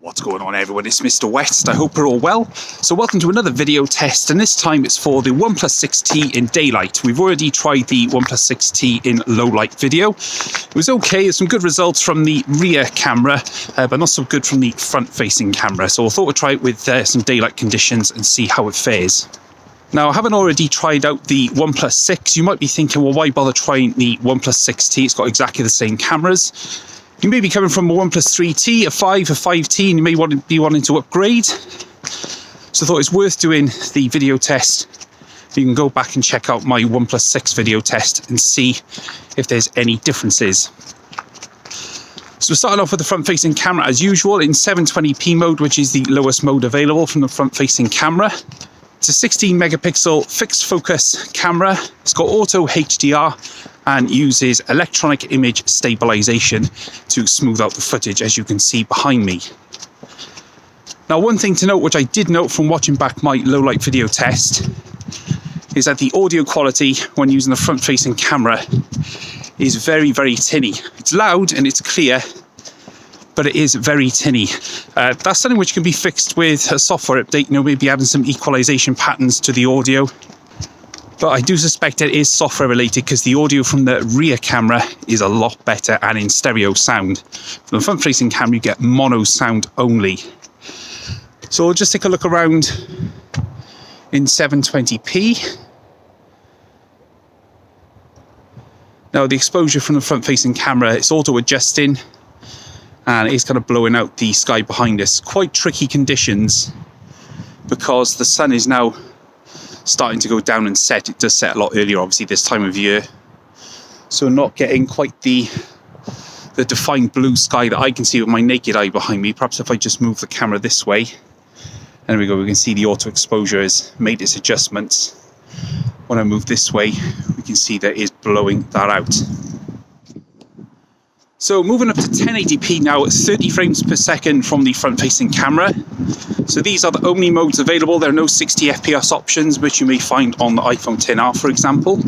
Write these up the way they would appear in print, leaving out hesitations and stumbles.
What's going on, everyone? It's Mr. West. I hope you're all well. So welcome to another video test, and this time it's for the OnePlus 6T in daylight. We've already tried the OnePlus 6T in low light video. It was okay. There's some good results from the rear camera, but not so good from the front facing camera. So I thought we'd try it with some daylight conditions and see how it fares. Now, I haven't already tried out the OnePlus 6. You might be thinking, well, why bother trying the OnePlus 6T? It's got exactly the same cameras. You may be coming from a OnePlus 3T, a 5, a 5T, and you may be wanting to upgrade. So I thought it's worth doing the video test. You can go back and check out my OnePlus 6 video test and see if there's any differences. So we're starting off with the front-facing camera as usual in 720p mode, which is the lowest mode available from the front-facing camera. It's a 16 megapixel fixed focus camera. It's got Auto-HDR and uses electronic image stabilization to smooth out the footage, as you can see behind me. Now, one thing to note, which I did note from watching back my low light video test, is that the audio quality when using the front-facing camera is very, very tinny. It's loud and it's clear, but it is very tinny. That's something which can be fixed with a software update, maybe adding some equalization patterns to the audio. But I do suspect it is software related, because the audio from the rear camera is a lot better and in stereo sound. From the front facing camera you get mono sound only. So we'll just take a look around in 720p. Now, the exposure from the front facing camera, it's auto adjusting, and it's kind of blowing out the sky behind us. Quite tricky conditions because the sun is now starting to go down and set. It does set a lot earlier, obviously, this time of year. So not getting quite the defined blue sky that I can see with my naked eye behind me. Perhaps if I just move the camera this way. There we go, we can see the auto exposure has made its adjustments. When I move this way, we can see that it is blowing that out. So moving up to 1080p now at 30 frames per second from the front-facing camera. So these are the only modes available. There are no 60 FPS options, which you may find on the iPhone XR, for example.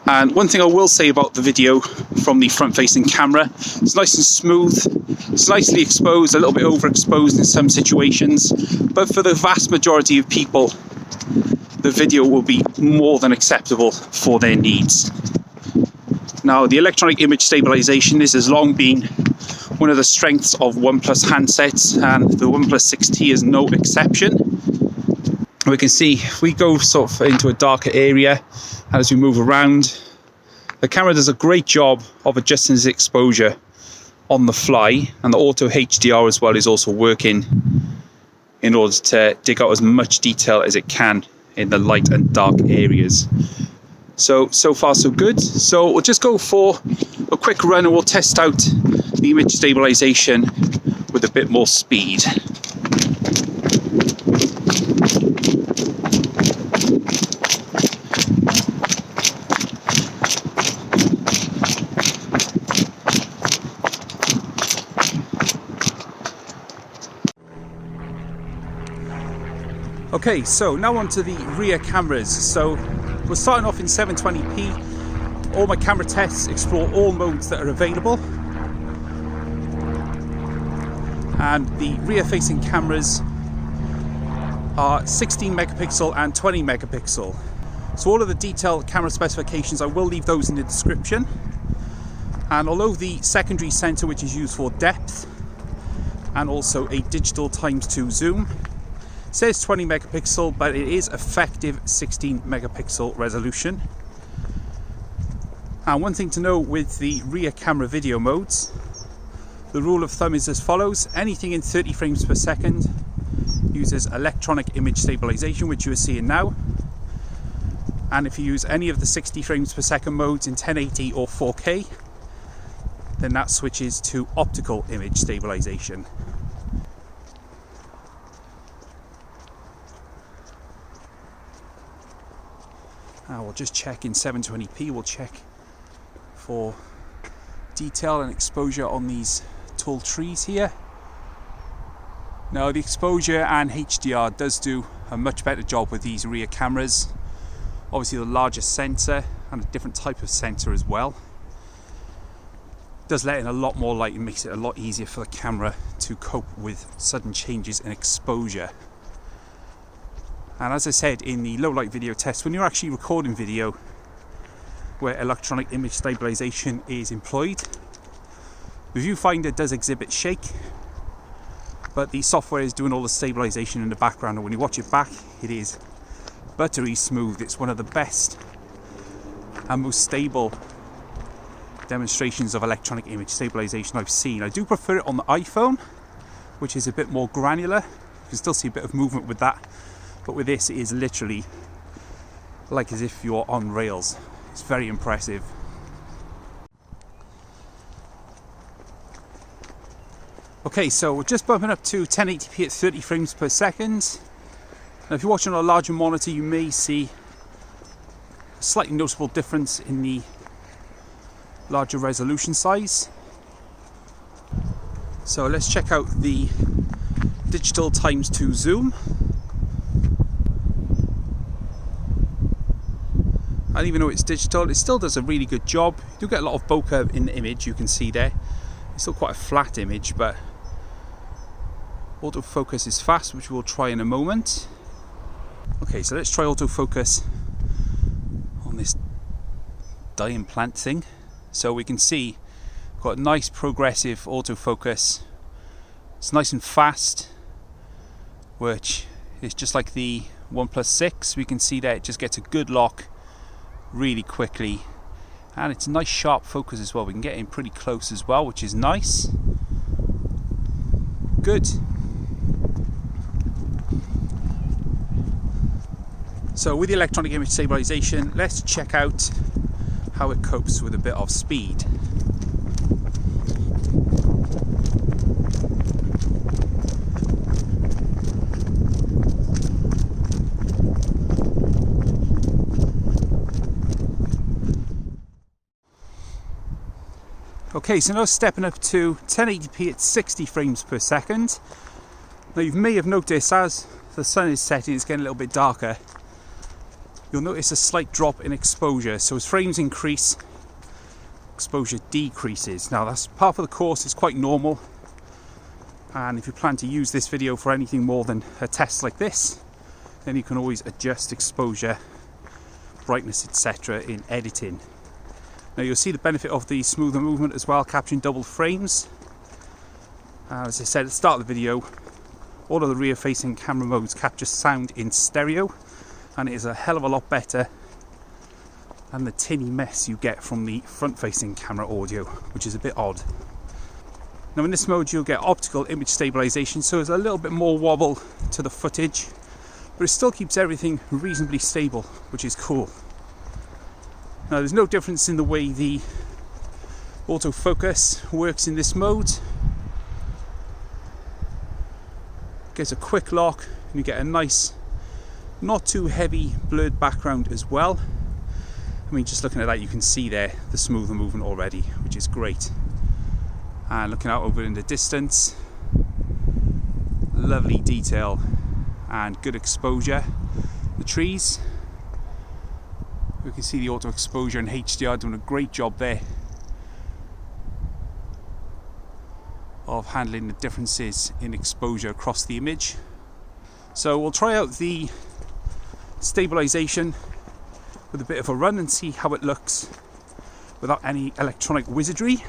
And one thing I will say about the video from the front-facing camera, it's nice and smooth. It's nicely exposed, a little bit overexposed in some situations. But for the vast majority of people, the video will be more than acceptable for their needs. Now, the electronic image stabilization, this has long been one of the strengths of OnePlus handsets, and the OnePlus 6T is no exception. We can see if we go sort of into a darker area, and as we move around, the camera does a great job of adjusting its exposure on the fly, and the Auto HDR as well is also working in order to dig out as much detail as it can in the light and dark areas. So far so good. So we'll just go for a quick run and we'll test out the image stabilization with a bit more speed. Okay, so now on to the rear cameras. So we're starting off in 720p. All my camera tests explore all modes that are available. And the rear facing cameras are 16 megapixel and 20 megapixel. So all of the detailed camera specifications, I will leave those in the description. And although the secondary sensor, which is used for depth and also a digital ×2 zoom, says 20 megapixel, but it is effective 16 megapixel resolution. And one thing to know with the rear camera video modes, the rule of thumb is as follows: anything in 30 frames per second uses electronic image stabilization, which you are seeing now. And if you use any of the 60 frames per second modes in 1080 or 4K, then that switches to optical image stabilization. We'll just check in 720p, we'll check for detail and exposure on these tall trees here. Now, the exposure and HDR does do a much better job with these rear cameras. Obviously the larger sensor and a different type of sensor as well. does let in a lot more light and makes it a lot easier for the camera to cope with sudden changes in exposure. And as I said in the low light video test, when you're actually recording video where electronic image stabilization is employed, the viewfinder does exhibit shake, but the software is doing all the stabilization in the background, and when you watch it back, it is buttery smooth. It's one of the best and most stable demonstrations of electronic image stabilization I've seen. I do prefer it on the iPhone, which is a bit more granular. You can still see a bit of movement with that, but with this it is literally like as if you're on rails. It's very impressive. Okay, so we're just bumping up to 1080p at 30 frames per second. Now if you're watching on a larger monitor, you may see a slightly noticeable difference in the larger resolution size. So let's check out the digital ×2 zoom. And even though it's digital, it still does a really good job. You do get a lot of bokeh in the image, you can see there. It's still quite a flat image, but autofocus is fast, which we'll try in a moment. Okay, so let's try autofocus on this dye implant thing. So we can see got a nice progressive autofocus. It's nice and fast, which is just like the OnePlus 6. We can see that it just gets a good lock really quickly, and it's a nice sharp focus as well. We can get in pretty close as well, which is nice. Good. So with the electronic image stabilization, let's check out how it copes with a bit of speed. Okay, so now stepping up to 1080p at 60 frames per second. Now you may have noticed as the sun is setting, it's getting a little bit darker. You'll notice a slight drop in exposure. So as frames increase, exposure decreases. Now that's part of the course, it's quite normal. And if you plan to use this video for anything more than a test like this, then you can always adjust exposure, brightness, etc. in editing. Now you'll see the benefit of the smoother movement as well, capturing double frames. As I said at the start of the video, all of the rear facing camera modes capture sound in stereo, and it is a hell of a lot better than the tinny mess you get from the front facing camera audio, which is a bit odd. Now in this mode you'll get optical image stabilization, so there's a little bit more wobble to the footage, but it still keeps everything reasonably stable, which is cool. Now there's no difference in the way the autofocus works in this mode. It gets a quick lock and you get a nice, not too heavy blurred background as well. I mean, just looking at that you can see there the smoother movement already, which is great. And looking out over in the distance, lovely detail and good exposure. The trees, we can see the auto exposure and HDR doing a great job there of handling the differences in exposure across the image. So we'll try out the stabilization with a bit of a run and see how it looks without any electronic wizardry.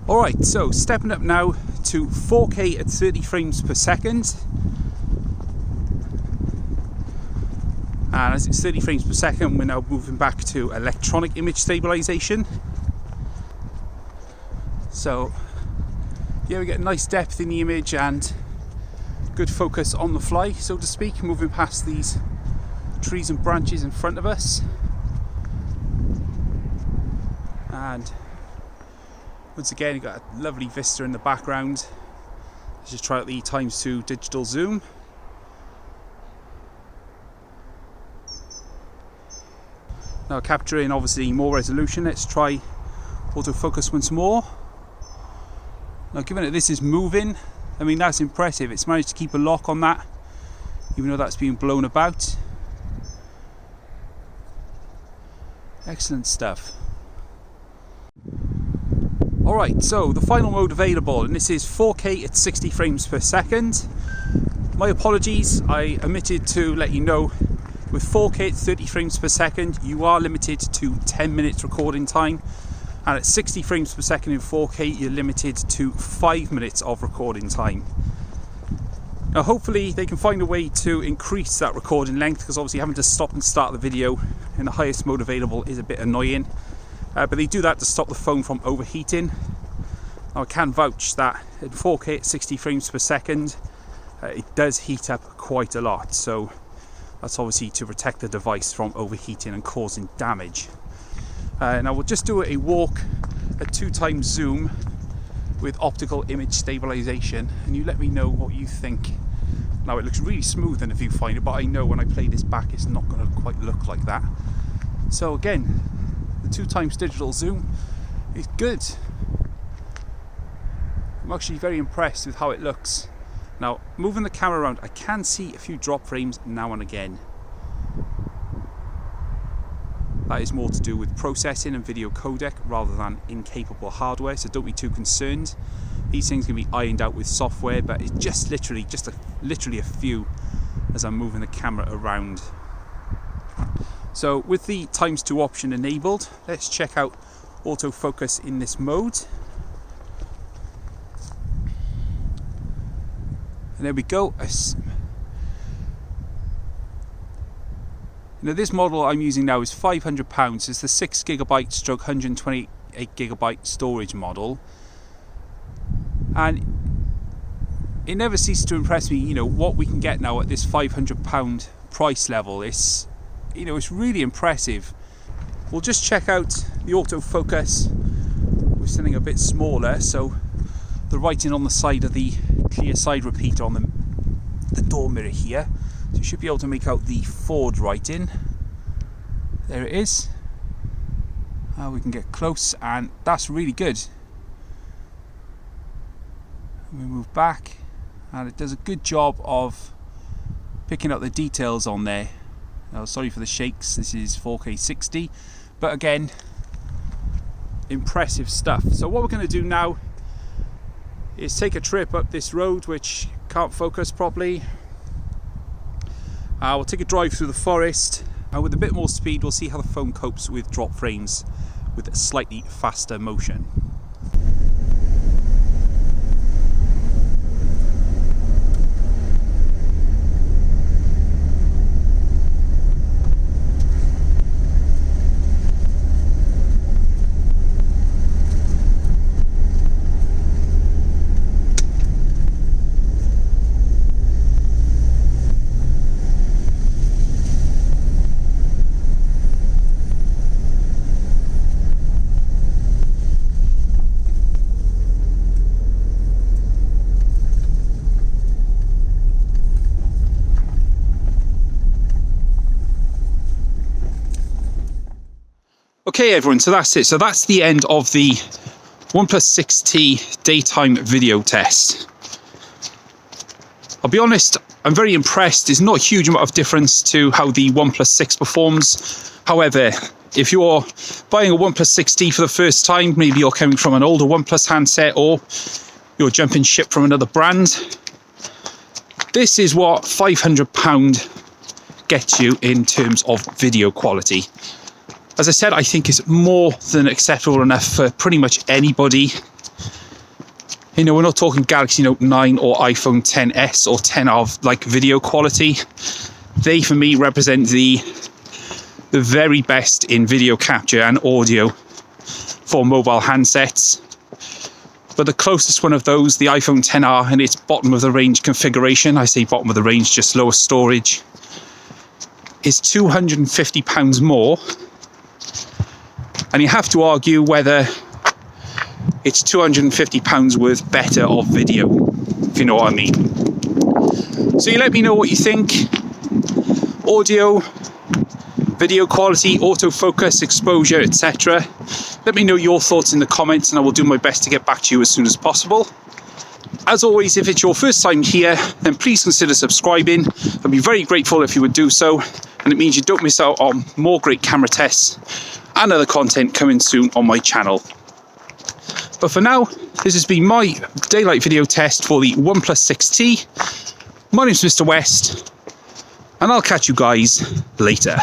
Alright, so stepping up now to 4K at 30 frames per second. And as it's 30 frames per second, we're now moving back to electronic image stabilization. So, yeah, we get nice depth in the image and good focus on the fly, so to speak, moving past these trees and branches in front of us. And once again, you've got a lovely vista in the background. Let's just try out the ×2 digital zoom. Now capturing obviously more resolution, let's try Autofocus once more. Now given that this is moving, I mean that's impressive. It's managed to keep a lock on that, even though that's being blown about. Excellent stuff. Alright, so the final mode available, and this is 4K at 60 frames per second. My apologies, I omitted to let you know, with 4K at 30 frames per second, you are limited to 10 minutes recording time, and at 60 frames per second in 4K, you're limited to 5 minutes of recording time. Now hopefully they can find a way to increase that recording length, because obviously having to stop and start the video in the highest mode available is a bit annoying. But they do that to stop the phone from overheating. Now I can vouch that at 4K at 60 frames per second, it does heat up quite a lot. So that's obviously to protect the device from overheating and causing damage. Now we'll just do a walk at 2x zoom with optical image stabilization, and you let me know what you think. Now it looks really smooth in the viewfinder, but I know when I play this back it's not going to quite look like that. So again, the 2x digital zoom is good. I'm actually very impressed with how it looks. Now moving the camera around, I can see a few drop frames now and again. That is more to do with processing and video codec rather than incapable hardware, so don't be too concerned. These things can be ironed out with software, but it's just literally a few as I'm moving the camera around. So with the ×2 option enabled, let's check out autofocus in this mode. And there we go. Now this model I'm using now is £500. It's the 6GB stroke 128GB storage model, and it never ceases to impress me, you know, what we can get now at this £500 price level. It's, you know, it's really impressive. We'll just check out the autofocus with something a bit smaller. So the writing on the side of the clear side repeater on the door mirror here. So you should be able to make out the Ford writing. There it is. We can get close, and that's really good. We move back, and it does a good job of picking up the details on there. Now, sorry for the shakes, this is 4K 60, but again, impressive stuff. So what we're going to do now is take a trip up this road, which can't focus properly. We'll take a drive through the forest, and with a bit more speed we'll see how the phone copes with drop frames with a slightly faster motion. Okay everyone, so that's it. So that's the end of the OnePlus 6T daytime video test. I'll be honest, I'm very impressed. There's not a huge amount of difference to how the OnePlus 6 performs. However, if you're buying a OnePlus 6T for the first time, maybe you're coming from an older OnePlus handset, or you're jumping ship from another brand, this is what £500 gets you in terms of video quality. As I said, I think it's more than acceptable enough for pretty much anybody. You know, we're not talking Galaxy Note 9 or iPhone XS or 10 of like video quality. They, for me, represent the very best in video capture and audio for mobile handsets. But the closest one of those, the iPhone XR, and its bottom of the range configuration, I say bottom of the range, just lower storage, is £250 more. And you have to argue whether it's £250 worth better of video, if you know what I mean. So you let me know what you think. Audio, video quality, autofocus, exposure, etc. Let me know your thoughts in the comments and I will do my best to get back to you as soon as possible. As always, if it's your first time here, then please consider subscribing. I'd be very grateful if you would do so, and it means you don't miss out on more great camera tests and other content coming soon on my channel. But for now, this has been my daylight video test for the OnePlus 6T. My name's Mr. West, and I'll catch you guys later.